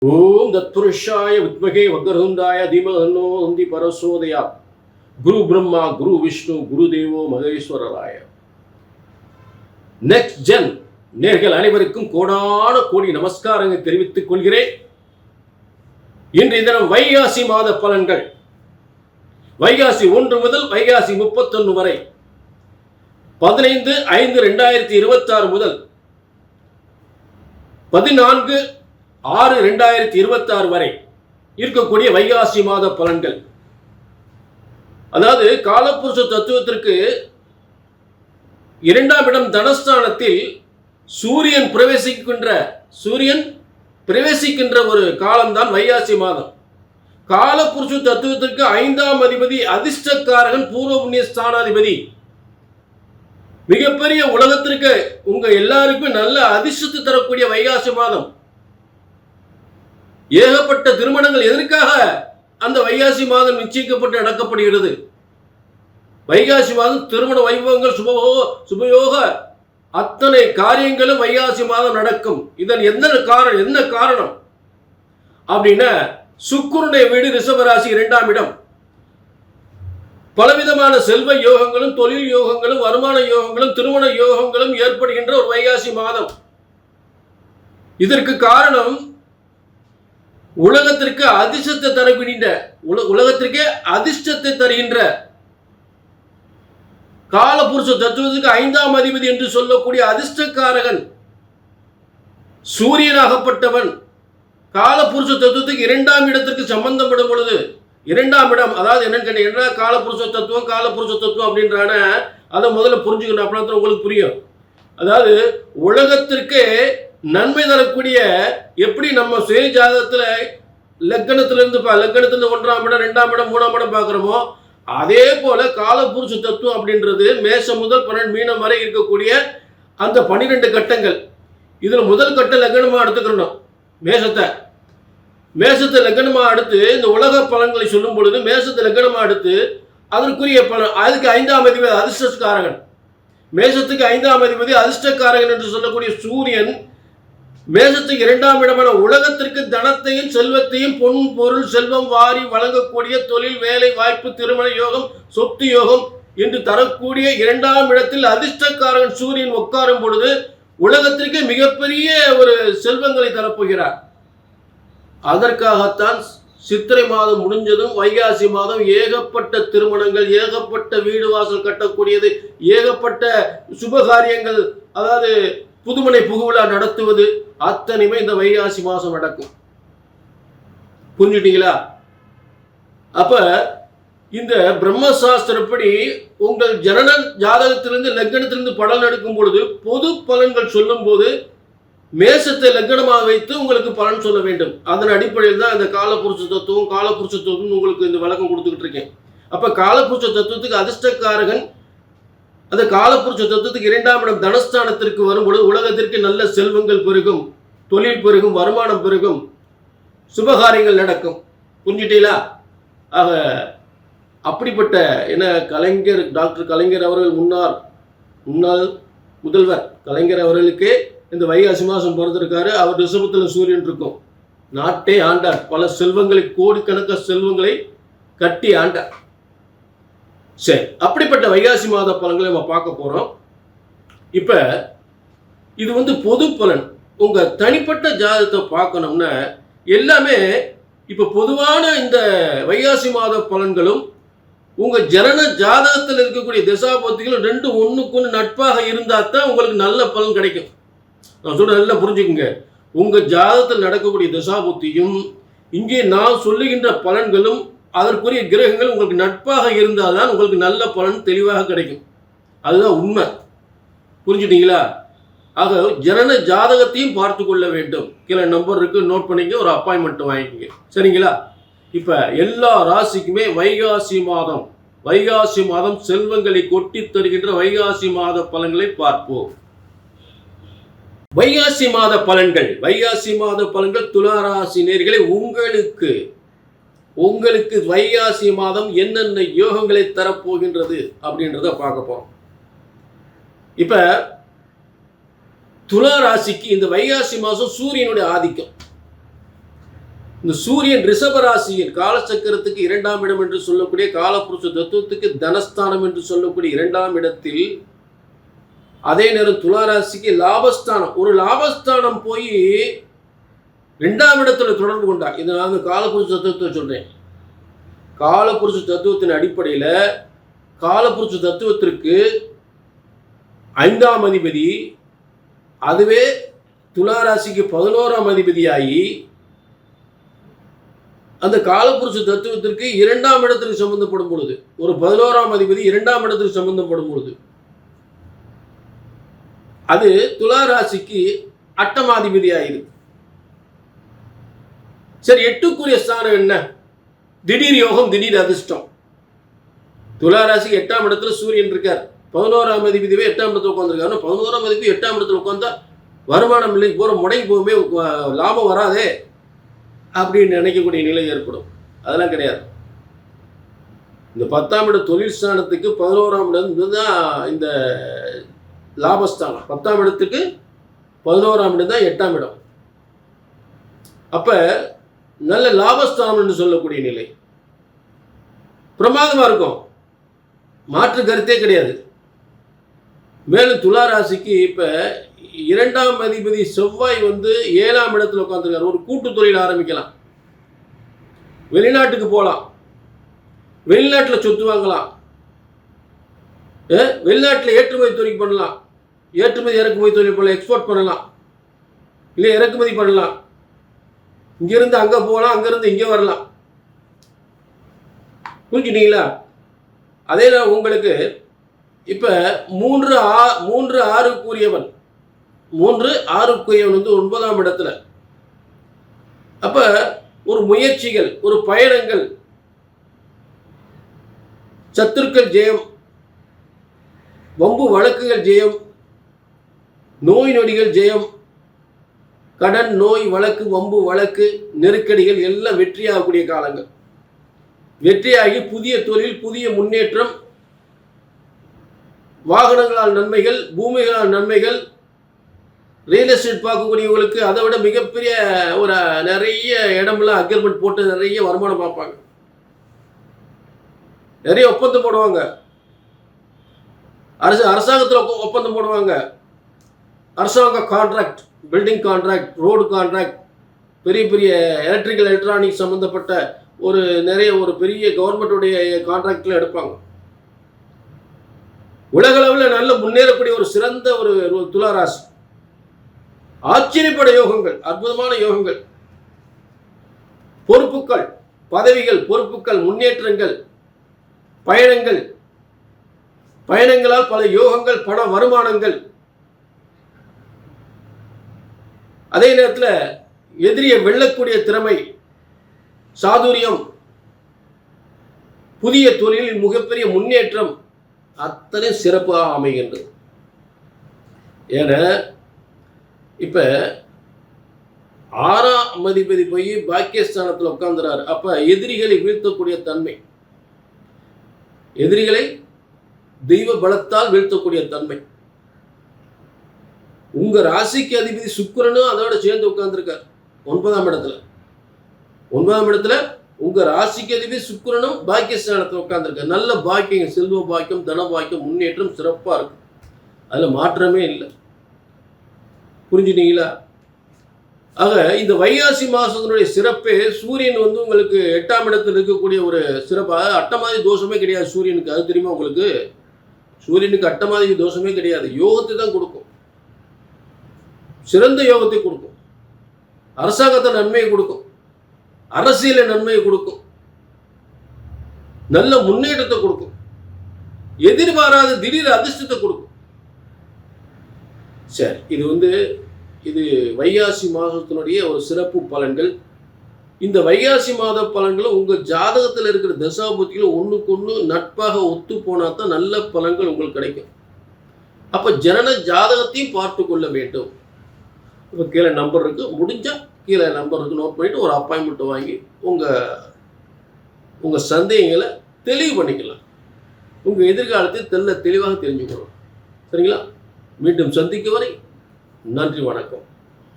ஓம் தத்புருஷாய வித்மகே வக்ரதுண்டாய தீமஹன்னோ நந்தி பரசோதயா. குரு பிரம்மா குரு விஷ்ணு குரு தேவோ மகேஸ்வரராய. நெக்ஸ்ட் ஜென் நேர்கள் அனைவருக்கும் கோடான கோடி நமஸ்காரங்கள் தெரிவித்துக் கொள்கிறேன். இன்றைய தினம் வைகாசி மாத பலன்கள். வைகாசி 1 முதல் வைகாசி 31 வரை, 15/5/2026 முதல் 14/6/2026 வரை இருக்கக்கூடிய வைகாசி மாத பலன்கள். அதாவது காலபுருஷ தத்துவத்திற்கு 2ஆம் இடம் தனஸ்தானத்தில் சூரியன் பிரவேசிக்கின்ற ஒரு காலம்தான் வைகாசி மாதம். காலபுருஷ தத்துவத்திற்கு 5ஆம் அதிபதி அதிர்ஷ்டக்காரகன் பூர்வ புண்ணிய ஸ்தானாதிபதி. மிகப்பெரிய உலகத்திற்கு உங்க எல்லாருக்கும் நல்ல அதிர்ஷ்டத்தை தரக்கூடிய வைகாசி மாதம். ஏகப்பட்ட திருமணங்கள் எதற்காக அந்த வைகாசி மாதம் நிச்சயிக்கப்பட்டு நடக்கப்படுகிறது. வைகாசி மாதம் திருமண வைபவங்கள், சுபயோக அத்தனை காரியங்களும் வைகாசி மாதம் நடக்கும். இதன் என்ன காரணம் அப்படின்னா, சுக்கிரனுடைய வீடு ரிஷபராசி 2ஆம் இடம். பலவிதமான செல்வ யோகங்களும், தொழில் யோகங்களும், வருமான யோகங்களும், திருமண யோகங்களும் ஏற்படுகின்ற ஒரு வைகாசி மாதம். இதற்கு காரணம் உலகத்திற்கு அதிர்ஷ்டத்தை தருகின்ற காலபுருஷ தத்துவத்துக்கு 5ஆம் அதிபதி என்று சொல்லக்கூடிய அதிர்ஷ்டக்காரகன் சூரியனாகப்பட்டவன் காலபுருஷ தத்துவத்துக்கு 2ஆம் இடத்திற்கு சம்பந்தப்படும் பொழுது, 2ஆம் இடம் அதாவது என்னன்னு கேட்டீங்கன்னா, காலபுருஷ தத்துவம் அப்படின்றான அதை முதல்ல புரிஞ்சுக்கணும். அப்படின்னா உங்களுக்கு புரியும். அதாவது உலகத்திற்கு நன்மை தரக்கூடிய, எப்படி நம்ம சுய ஜாதகத்துல லக்னத்திலிருந்து 1ஆம் இடம் 2ஆம் இடம் 3ஆம் இடம் பார்க்கிறோமோ, அதே போல காலபுருஷ தத்துவம் அப்படின்றது மேஷம் முதல் 12 மீனம் வரை இருக்கக்கூடிய அந்த 12 கட்டங்கள். இதுல முதல் கட்ட லக்னமா எடுத்துக்கணும். மேஷத்தை லக்னமா அடுத்து இந்த உலக பலன்களை சொல்லும் பொழுது மேஷத்தை லக்னமா அடுத்து அதற்குரிய பலன், அதுக்கு 5ஆம் அதிபதி அதிர்ஷ்டக்காரகன். மேஷத்துக்கு 5ஆம் அதிபதி அதிர்ஷ்டக்காரகன் என்று சொல்லக்கூடிய சூரியன் மேஷத்துக்கு 2ஆம் இடமான உலகத்திற்கு தனத்தையும் செல்வத்தையும், பொன் பொருள் செல்வம் வாரி வழங்கக்கூடிய தொழில், வேலை வாய்ப்பு, திருமண யோகம், சொத்து யோகம் என்று தரக்கூடிய 2ஆம் இடத்தில் அதிர்ஷ்டக்காரன் சூரியன் உட்காரும் பொழுது உலகத்திற்கு மிகப்பெரிய ஒரு செல்வங்களை தரப்போகிறார். அதற்காகத்தான் சித்திரை மாதம் முடிஞ்சதும் வைகாசி மாதம் ஏகப்பட்ட திருமணங்கள், ஏகப்பட்ட வீடு வாசல் கட்டக்கூடியது, ஏகப்பட்ட சுபகாரியங்கள், அதாவது புதுமனை புகுவிழா நடத்துவது அத்தனையுமே இந்த வைகாசி மாதம் நடக்கும். புரிஞ்சுட்டீங்களா? அப்ப இந்த பிரம்மசாஸ்திரப்படி உங்கள் ஜனன ஜாதகத்திலிருந்து லக்னத்திலிருந்து பலன் எடுக்கும் பொழுது, பொது பலன்கள் சொல்லும் போது மேஷத்தை லக்னமாக வைத்து உங்களுக்கு பலன் சொல்ல வேண்டும். அதன் அடிப்படையில் தான் இந்த காலபுருஷ தத்துவம் உங்களுக்கு இந்த விளக்கம் கொடுத்துக்கிட்டு இருக்கேன். அப்ப காலபுருஷ தத்துவத்துக்கு அதிர்ஷ்டக்காரகன் அந்த காலபுருஷ தத்துவத்துக்கு 2ஆம் இடம் தனஸ்தானத்திற்கு வரும்பொழுது உலகத்திற்கு நல்ல செல்வங்கள் பெருகும், தொழில் பெருகும், வருமானம் பெருகும், சுபகாரியங்கள் நடக்கும். புரிஞ்சுட்டீங்களா? ஆக அப்படிப்பட்ட டாக்டர் கலைஞர் அவர்கள் முன்னாள் முதல்வர் கலைஞர் அவர்களுக்கு இந்த வைகாசி மாதம் பிறந்திருக்காரு. அவர் ரிஷபத்தில் சூரியன் இருக்கும். நாட்டே ஆண்டார். பல செல்வங்களை, கோடிக்கணக்கான செல்வங்களை கட்டி ஆண்டார். சரி, அப்படிப்பட்ட வைகாசி மாத பலன்களை நம்ம பார்க்க போறோம். இப்ப இது பொது பலன். உங்க தனிப்பட்ட ஜாதகத்தை பார்க்கணும்னா எல்லாமே இப்ப பொதுவான இந்த வைகாசி மாத பலன்களும் உங்க ஜனன ஜாதகத்தில் இருக்கக்கூடிய திசாபுத்திகளும் 2 ஒண்ணுக்கு நட்பாக இருந்தா தான் உங்களுக்கு நல்ல பலன் கிடைக்கும். நான் சொல்ற நல்லா புரிஞ்சுக்குங்க. உங்க ஜாதகத்தில் நடக்கக்கூடிய திசாபுத்தியும் இங்கே நான் சொல்லுகின்ற பலன்களும் அதற்குரிய கிரகங்கள் உங்களுக்கு நட்பாக இருந்தால்தான் உங்களுக்கு நல்ல பலன் தெளிவாக கிடைக்கும். அதுதான் உண்மை. புரிஞ்சுட்டீங்களா? ஆக ஜனன ஜாதகத்தையும் பார்த்து கொள்ள வேண்டும். கீழே நம்பர் இருக்கு, நோட் பண்ணிக்க, ஒரு அப்பாயின்மெண்ட் வாங்கிக்கங்க. சரிங்களா? இப்ப எல்லா ராசிக்குமே வைகாசி மாதம் செல்வங்களை கொட்டி தருகின்ற வைகாசி மாத பலன்களை பார்ப்போம். வைகாசி மாத பலன்கள் துலா ராசி நேயர்களே, உங்களுக்கு வைகாசி மாதம் என்னென்ன யோகங்களை தரப்போகின்றது அப்படின்றத பார்க்க போறோம். இப்ப துலா ராசிக்கு இந்த வைகாசி மாதம் சூரியனுடைய ஆதிக்கம். இந்த சூரியன் ரிஷபராசியில் காலச்சக்கரத்துக்கு 2ஆம் இடம் என்று சொல்லக்கூடிய காலபுருஷ தத்துவத்துக்கு தனஸ்தானம் என்று சொல்லக்கூடிய 2ஆம் இடத்தில், அதே நேரம் துளாராசிக்கு லாபஸ்தானம், ஒரு லாபஸ்தானம் போய் 2ஆம் இடத்துல தொடர்பு கொண்டார். இது நான் காலபுருஷ தத்துவத்தை சொல்றேன். காலபுருஷ தத்துவத்தின் அடிப்படையில் காலபுருஷ தத்துவத்திற்கு 5ஆம் அதிபதி, அதுவே துளாராசிக்கு 11ஆம் அதிபதியாகி அந்த காலபுருஷ தத்துவத்திற்கு 2ஆம் இடத்திற்கு சம்பந்தப்படும் பொழுது, ஒரு 11ஆம் அதிபதி 2ஆம் இடத்திற்கு சம்பந்தப்படும் பொழுது, அது துளாராசிக்கு 8ஆம் அதிபதி ஆயிடுது. சரி, 8க்குரிய ஸ்தானம் என்ன? திடீர் யோகம், திடீர் அதிர்ஷ்டம். துளாராசிக்கு 8ஆம் இடத்துல சூரியன் இருக்கார். 11ஆம் அதிபதியே 8ஆம் இடத்துல உட்காந்துருக்காரு. 11ஆம் அதிபதி 8ஆம் இடத்துல உட்காந்தா வருமானம் இல்லை, போற முடங்கி போகுமே, லாபம் வராதே அப்படின்னு நினைக்கக்கூடிய நிலை ஏற்படும். அதெல்லாம் கிடையாது. இந்த 10ஆம் இட தொழில் ஸ்தானத்துக்கு 11ஆம் இடம் தான் இந்த லாபஸ்தானம். 10ஆம் இடத்துக்கு 11ஆம் இடம் தான் 8ஆம் இடம். அப்ப நல்ல லாபஸ்தானம் என்று சொல்லக்கூடிய நிலை பிரமாதமா இருக்கும், மாற்று கருத்தே கிடையாது. மேலும் துளாராசிக்கு இப்ப 2ஆம் அதிபதி செவ்வாய் 7ஆம் இடத்துல உட்காந்துருக்காரு. ஒரு கூட்டு தொழில் ஆரம்பிக்கலாம், வெளிநாட்டுக்கு போகலாம், வெளிநாட்டில் சொத்து வாங்கலாம், வெளிநாட்டில் ஏற்றுமதி தொழில் பண்ணலாம், ஏற்றுமதி இறக்குமதி தொழில் பண்ணலாம், எக்ஸ்போர்ட் பண்ணலாம், இல்லை இறக்குமதி பண்ணலாம், இங்கிருந்து அங்கே போகலாம், அங்கிருந்து இங்கே வரலாம். புரிஞ்சுட்டீங்களா? அதே உங்களுக்கு இப்போ 3-6க்குரியவன் 9ஆம் இடத்துல. அப்ப ஒரு முயற்சிகள், ஒரு பயணங்கள், சத்துருக்கள் ஜெயம், வம்பு வழக்குகள் ஜெயம், நோய் நொடிகள் ஜெயம், கடன், நோய், வழக்கு, வம்பு வழக்கு, நெருக்கடிகள் எல்லாம் வெற்றியாகக்கூடிய காலங்கள். வெற்றியாகி புதிய தொழில், புதிய முன்னேற்றம், வாகனங்களால் நன்மைகள், பூமிகளால் நன்மைகள், ரியல் எஸ்டேட் பார்க்கக்கூடியவங்களுக்கு அதை விட மிகப்பெரிய ஒரு நிறைய இடம்லாம் அக்ரிமெண்ட் போட்டு நிறைய வருமானம் பார்ப்பாங்க, நிறைய ஒப்பந்தம் போடுவாங்க, அரசாங்கத்தில் ஒப்பந்தம் போடுவாங்க, அரசாங்க contract, building contract, road contract, பெரிய பெரிய எலக்ட்ரிக்கல் எலக்ட்ரானிக்ஸ் சம்மந்தப்பட்ட ஒரு பெரிய கவர்மெண்ட்டுடைய கான்ட்ராக்டில் எடுப்பாங்க. உலகளவில் நல்ல முன்னேறக்கூடிய ஒரு சிறந்த ஒரு துளாராசி. ஆச்சரியப்பட யோகங்கள், அற்புதமான யோகங்கள், பொறுப்புகள், பதவிகள், பொறுப்புகள், முன்னேற்றங்கள், பயணங்கள், பயணங்களால் பல யோகங்கள், பண வருமானங்கள். அதே நேரத்தில் எதிரியை வெல்லக்கூடிய திறமை, சாதுரியம், புதிய தொழிலில் மிகப்பெரிய முன்னேற்றம், அத்தனை சிறப்பாக அமைகின்றது. ஏன்னா இப்ப 6ஆம் அதிபதி போய் பாக்கியஸ்தானத்தில் உட்கார்ந்துறாரு. அப்ப எதிரிகளை வீழ்த்தக்கூடிய தன்மை, எதிரிகளை தெய்வ பலத்தால் வீழ்த்தக்கூடிய தன்மை. உங்க ராசிக்கு அதிபதி சுக்கிரனும் அதோட சேர்ந்து உட்கார்ந்துருக்கார் 9ஆம் இடத்துல. 9ஆம் இடத்துல உங்க ராசிக்கு அதிபதி சுக்கிரனும் பாக்கியஸ்தானத்தில் உட்கார்ந்துருக்கார். நல்ல பாக்கியம், செல்வ பாக்கியம், தன பாக்கியம், முன்னேற்றம் சிறப்பா இருக்கு. அதுல மாற்றமே இல்லை. புரிஞ்சுட்டீங்களா? ஆக இந்த வைகாசி மாசத்தினுடைய சிறப்பே சூரியன் உங்களுக்கு 8ஆம் இடத்தில் இருக்கக்கூடிய ஒரு சிறப்பாக. அட்டமாதி தோஷமே கிடையாது சூரியனுக்கு, அது தெரியுமா உங்களுக்கு? சூரியனுக்கு அட்டமாதி தோஷமே கிடையாது. யோகத்தை தான் கொடுக்கும், சிறந்த யோகத்தை கொடுக்கும், அரசாங்கத்தை நன்மையை கொடுக்கும், அரசியல நன்மையை கொடுக்கும், நல்ல முன்னேற்றத்தை கொடுக்கும், எதிர்பாராத திடீர் அதிர்ஷ்டத்தை கொடுக்கும். சரி, இது வைகாசி மாதத்தினுடைய ஒரு சிறப்பு பலன்கள். இந்த வைகாசி மாத பலன்களும் உங்கள் ஜாதகத்தில் இருக்கிற தசாபுத்திகளும் ஒன்றுக்கு ஒன்று நட்பாக ஒத்து போனால் தான் நல்ல பலன்கள் உங்களுக்கு கிடைக்கும். அப்போ ஜனன ஜாதகத்தையும் பார்த்து கொள்ள வேண்டும். இப்போ கீழே நம்பர் இருக்குது, முடிஞ்சால் கீழே நம்பர் இருக்குது, நோட் பண்ணிவிட்டு ஒரு அப்பாயின்மெண்ட் வாங்கி உங்கள் சந்தேகங்களை தெளிவு பண்ணிக்கலாம். உங்கள் எதிர்காலத்தை தெளிவாக தெரிஞ்சுக்கணும். சரிங்களா? மீண்டும் சந்திக்கும் வரை நன்றி, வணக்கம்.